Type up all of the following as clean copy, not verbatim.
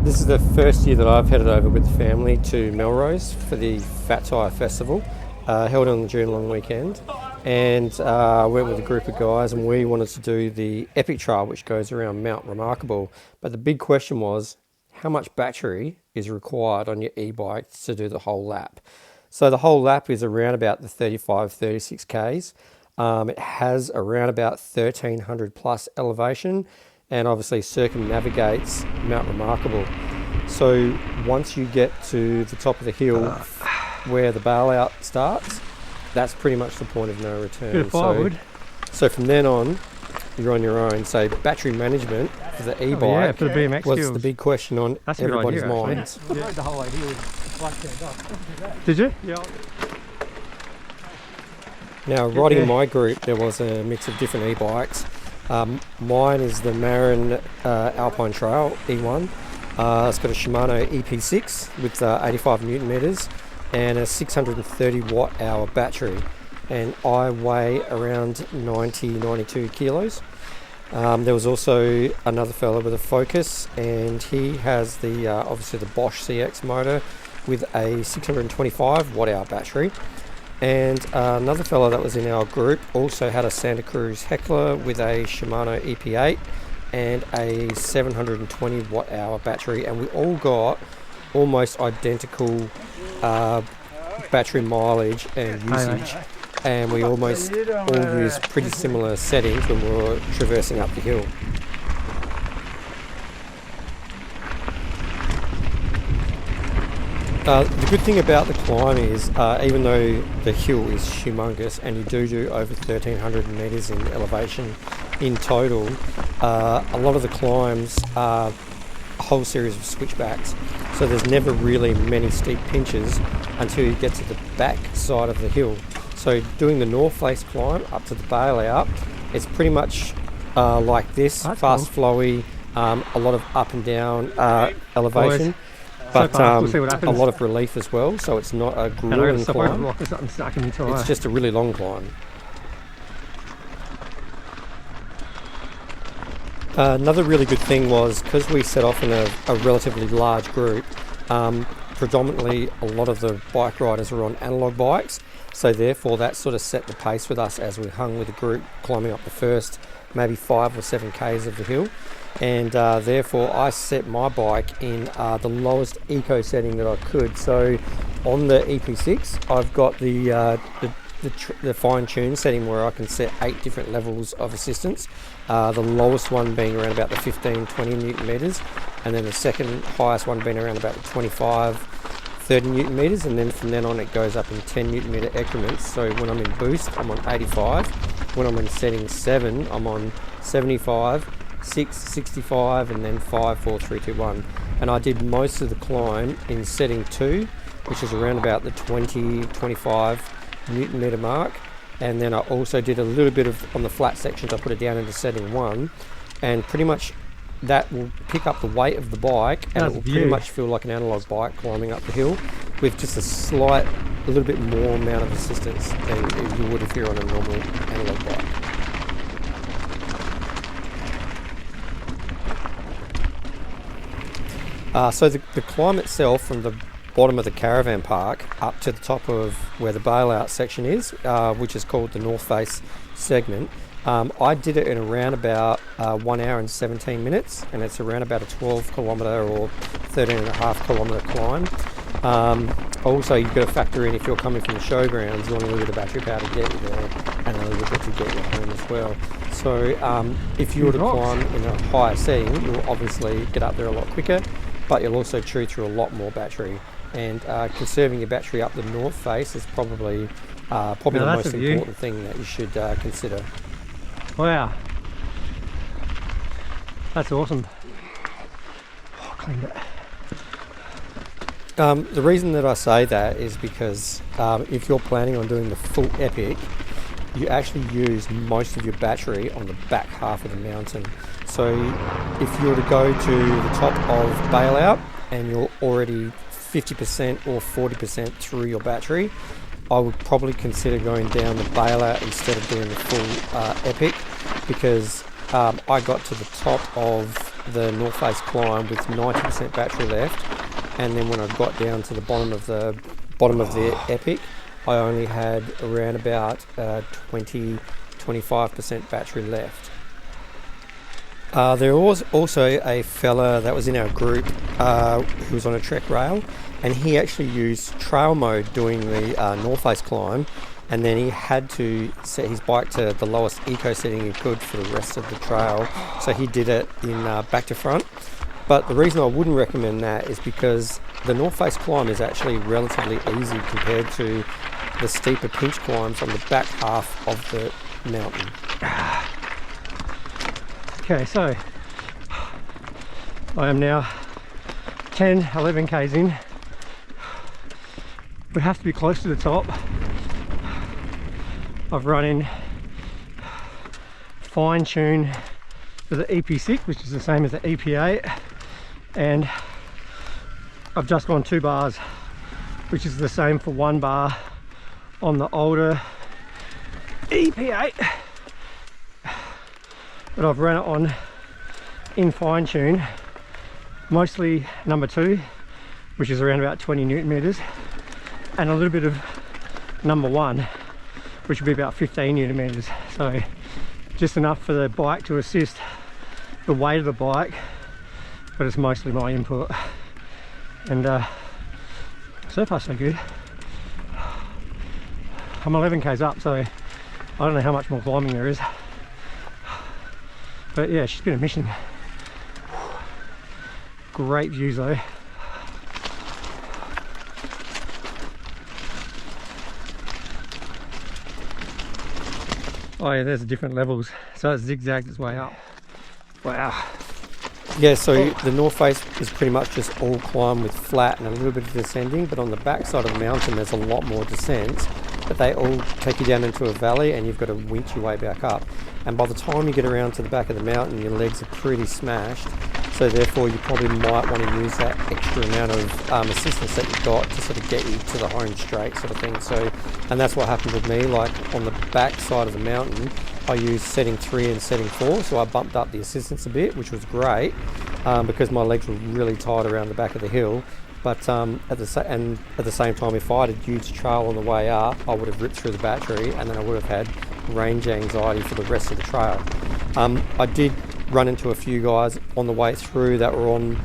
This is the first year that I've headed over with the family to Melrose for the Fat Tire Festival, held on the June long weekend. And I went with a group of guys and we wanted to do the Epic Trail, which goes around Mount Remarkable. But the big question was, how much battery is required on your e-bike to do the whole lap? So the whole lap is around about the 35, 36 Ks. It has around about 1,300 plus elevation, and obviously circumnavigates Mount Remarkable. So once you get to the top of the hill where the bailout starts, that's pretty much the point of no return. So from then on, you're on your own. So battery management for the e-bike for the BMX was skills. the big question on everybody's minds. I rode the whole way here with the flat turned off. Did you? Yeah. Now, riding in my group, there was a mix of different e-bikes. Mine is the Marin Alpine Trail E1. It's got a Shimano EP6 with 85 Newton meters and a 630 watt hour battery. And I weigh around 92 kilos. There was also another fellow with a Focus, and he has the obviously the Bosch CX motor with a 625 watt hour battery. And another fellow that was in our group also had a Santa Cruz Heckler with a Shimano EP8 and a 720 watt hour battery, and we all got almost identical battery mileage and usage, and we almost all used pretty similar settings when we were traversing up the hill. The good thing about the climb is, even though the hill is humongous and you do over 1,300 metres in elevation in total, a lot of the climbs are a whole series of switchbacks. So there's never really many steep pinches until you get to the back side of the hill. So doing the north face climb up to the bailout, it's pretty much like this, fast flowy, a lot of up and down elevation. But a lot of relief as well, so it's not a grueling climb. It's just a really long climb. Another really good thing was, because we set off in a relatively large group, predominantly a lot of the bike riders were on analogue bikes, so therefore that sort of set the pace with us as we hung with the group climbing up the first maybe 5 or 7 Ks of the hill. And therefore I set my bike in the lowest eco setting that I could. So on the EP6 I've got the fine-tune setting where I can set 8 different levels of assistance, the lowest one being around about the 15-20 Newton meters, and then the second highest one being around about the 25-30 Newton meters, and then from then on it goes up in 10 Newton meter increments. So when I'm in boost I'm on 85, when I'm in setting 7 I'm on 75, 6, 65, and then 5, 4, 3, 2, 1. And I did most of the climb in setting 2, which is around about the 20-25 Newton meter mark. And then I also did a little bit of, on the flat sections, I put it down into setting 1, and pretty much that will pick up the weight of the bike, and it will pretty much feel like an analogue bike climbing up the hill with just a little bit more amount of assistance than you would if you're on a normal analogue bike. So the climb itself from the bottom of the caravan park up to the top of where the bailout section is, which is called the North Face segment, I did it in around about 1 hour and 17 minutes, and it's around about a 12 kilometre or 13.5 kilometre climb. Also, you've got to factor in, if you're coming from the showgrounds, you want a little bit of battery power to get you there and a little bit to get you home as well. So if you were to climb in a higher setting, you'll obviously get up there a lot quicker, but you'll also chew through a lot more battery. And conserving your battery up the north face is probably the most important thing that you should consider. Wow, that's awesome. Oh, I cleaned it. The reason that I say that is because if you're planning on doing the full epic, you actually use most of your battery on the back half of the mountain. So if you were to go to the top of bailout and you're already 50% or 40% through your battery, I would probably consider going down the bailout instead of doing the full epic, because I got to the top of the North Face climb with 90% battery left, and then when I got down to the bottom of the Epic, I only had around about 20-25% battery left. There was also a fella that was in our group who was on a trek rail, and he actually used trail mode doing the North Face climb, and then he had to set his bike to the lowest eco setting he could for the rest of the trail. So he did it in back to front. But the reason I wouldn't recommend that is because the North Face climb is actually relatively easy compared to the steeper pinch climbs on the back half of the mountain. Okay, so I am now 11 k's in. We have to be close to the top. I've run in fine tune for the EP6, which is the same as the EP8, and I've just gone 2 bars, which is the same for 1 bar on the older EP8, but I've run it on in fine tune, mostly number 2, which is around about 20 Newton meters, and a little bit of number 1, which would be about 15 Newton meters. So just enough for the bike to assist the weight of the bike, but it's mostly my input. And so far so good. I'm 11 k's up, so I don't know how much more climbing there is, but yeah, it's just been a mission. Great views though. Oh yeah, there's the different levels. So it's zigzagged its way up. Wow. Yeah, so the North Face is pretty much just all climb with flat and a little bit of descending, but on the back side of the mountain there's a lot more descents, but they all take you down into a valley and you've got to winch your way back up. And by the time you get around to the back of the mountain, your legs are pretty smashed, so therefore you probably might want to use that extra amount of assistance that you've got to sort of get you to the home straight sort of thing. So, and that's what happened with me. Like on the back side of the mountain, I used setting 3 and setting 4, so I bumped up the assistance a bit, which was great because my legs were really tight around the back of the hill. But at the same time, if I had used trail on the way up, I would have ripped through the battery, and then I would have had range anxiety for the rest of the trail. I did run into a few guys on the way through that were on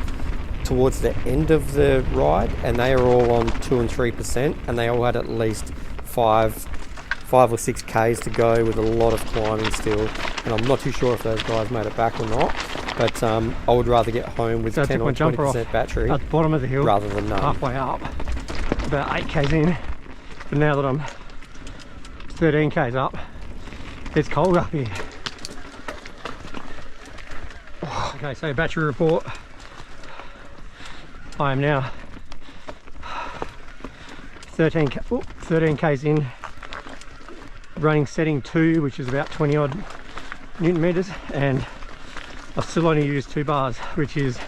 towards the end of the ride, and they are all on 2 and 3%, and they all had at least 5 or 6 k's to go with a lot of climbing still, and I'm not too sure if those guys made it back or not, but I would rather get home with 10 or 20% battery at the bottom of the hill rather than none. Halfway up, about 8 k's in, but now that I'm 13 k's up, it's cold up here. Okay, so battery report. I am now 13 k's in, running setting 2, which is about 20 odd Newton meters, and I've still only used 2 bars, which is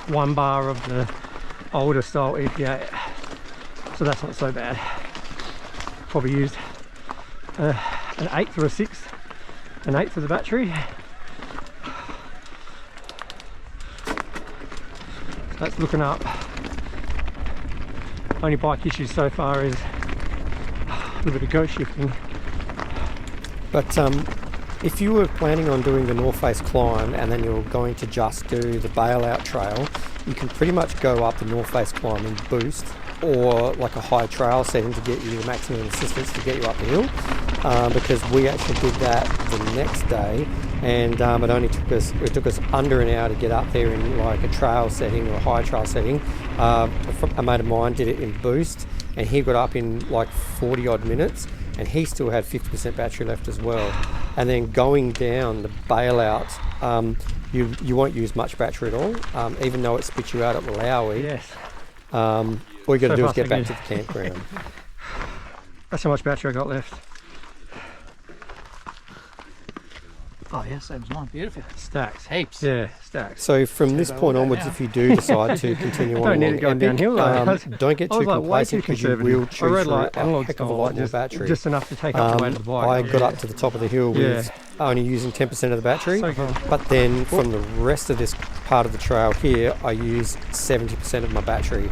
1 bar of the older style EP8, so that's not so bad. Probably used an 1/8 or a 1/6, an 1/8 of the battery. So that's looking up. Only bike issues so far is a little bit of ghost shifting. But if you were planning on doing the North Face climb and then you're going to just do the bailout trail, you can pretty much go up the North Face climb in boost, or like a high trail setting to get you the maximum assistance to get you up the hill, because we actually did that the next day, and it took us under an hour to get up there in like a trail setting or a high trail setting. A mate of mine did it in boost, and he got up in like 40 odd minutes, and he still had 50% battery left as well. And then going down the bailout, you won't use much battery at all, even though it spits you out at Malawi. Yes. All you got to do is get back to the campground. That's how much battery I got left. Oh yeah, same as mine. Beautiful. Stacks. Heaps. Yeah, stacks. So from this point onwards, if you do decide to continue on along go downhill, don't get too complacent, because you will chew through a heck of a lot more battery. Just enough to take up the weight of the bike. I got up to the top of the hill with only using 10% of the battery. So good. But then from the rest of this part of the trail here, I use 70% of my battery.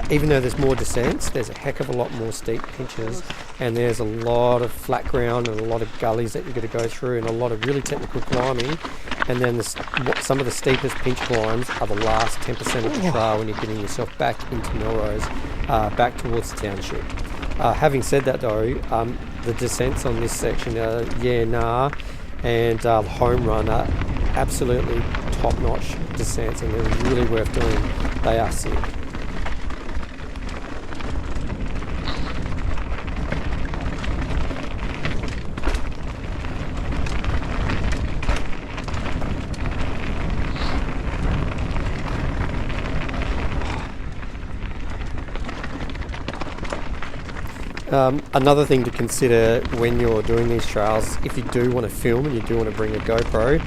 Even though there's more descents, there's a heck of a lot more steep pinches, and there's a lot of flat ground and a lot of gullies that you're going to go through, and a lot of really technical climbing. And then some of the steepest pinch climbs are the last 10% of the trail when you're getting yourself back into Melrose, back towards the township. Having said that though, the descents on this section are and home run are absolutely top-notch descents, and they're really worth doing. They are sick. Another thing to consider when you're doing these trails, if you do want to film and you do want to bring a GoPro,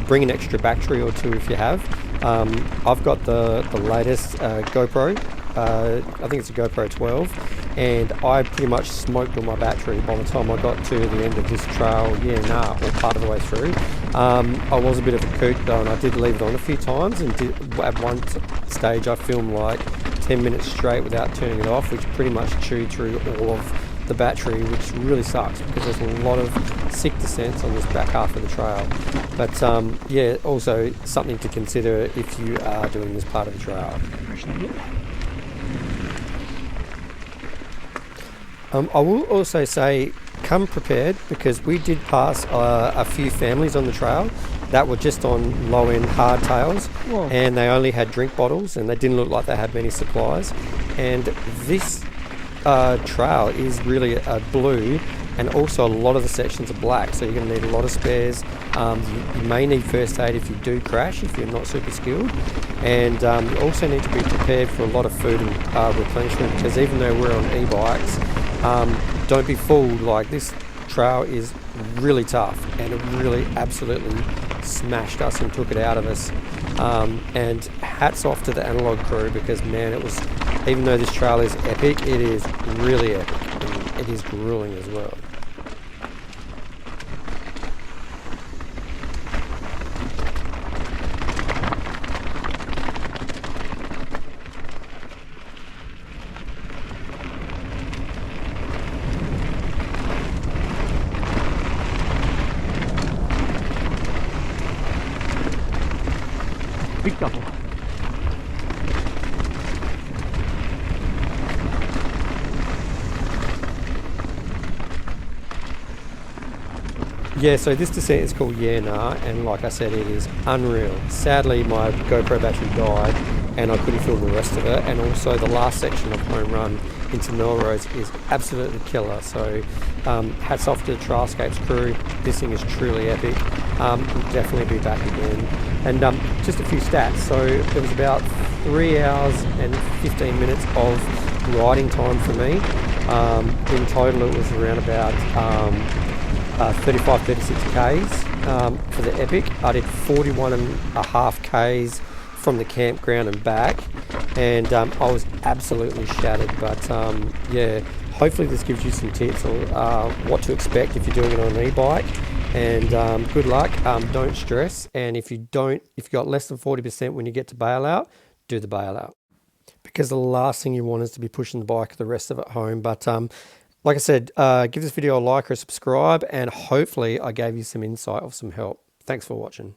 bring an extra battery or two if you have. I've got the latest GoPro, I think it's a GoPro 12, and I pretty much smoked all my battery by the time I got to the end of this trail, or part of the way through. I was a bit of a kook though, and I did leave it on a few times, and at one stage I filmed like 10 minutes straight without turning it off, which pretty much chewed through all of the battery, which really sucks because there's a lot of sick descents on this back half of the trail. But also something to consider if you are doing this part of the trail. I will also say come prepared, because we did pass a few families on the trail that were just on low-end hardtails. Whoa. And they only had drink bottles, and they didn't look like they had many supplies. And this trail is really blue, and also a lot of the sections are black, so you're going to need a lot of spares. You may need first aid if you do crash, if you're not super skilled, and you also need to be prepared for a lot of food and replenishment, because even though we're on e-bikes, don't be fooled. Like, this trail is really tough, and it really absolutely smashed us and took it out of us. And hats off to the analog crew, because man, it was, even though this trail is epic, it is really epic, and it is grueling as well. Big double. Yeah, so this descent is called and like I said, it is unreal. Sadly, my GoPro battery died and I couldn't film the rest of it, and also the last section of Home Run into Melrose is absolutely killer. So hats off to the Trailscapes crew. This thing is truly epic. We'll definitely be back again. And just a few stats. So it was about 3 hours and 15 minutes of riding time for me. In total it was around about 35-36 Ks for the Epic. I did 41.5 Ks from the campground and back, and I was absolutely shattered. But yeah, hopefully this gives you some tips on what to expect if you're doing it on an e-bike. And good luck. Don't stress. And if you've got less than 40% when you get to bailout, do the bailout, because the last thing you want is to be pushing the bike the rest of it home. But like I said, give this video a like or a subscribe, and hopefully I gave you some insight or some help. Thanks for watching.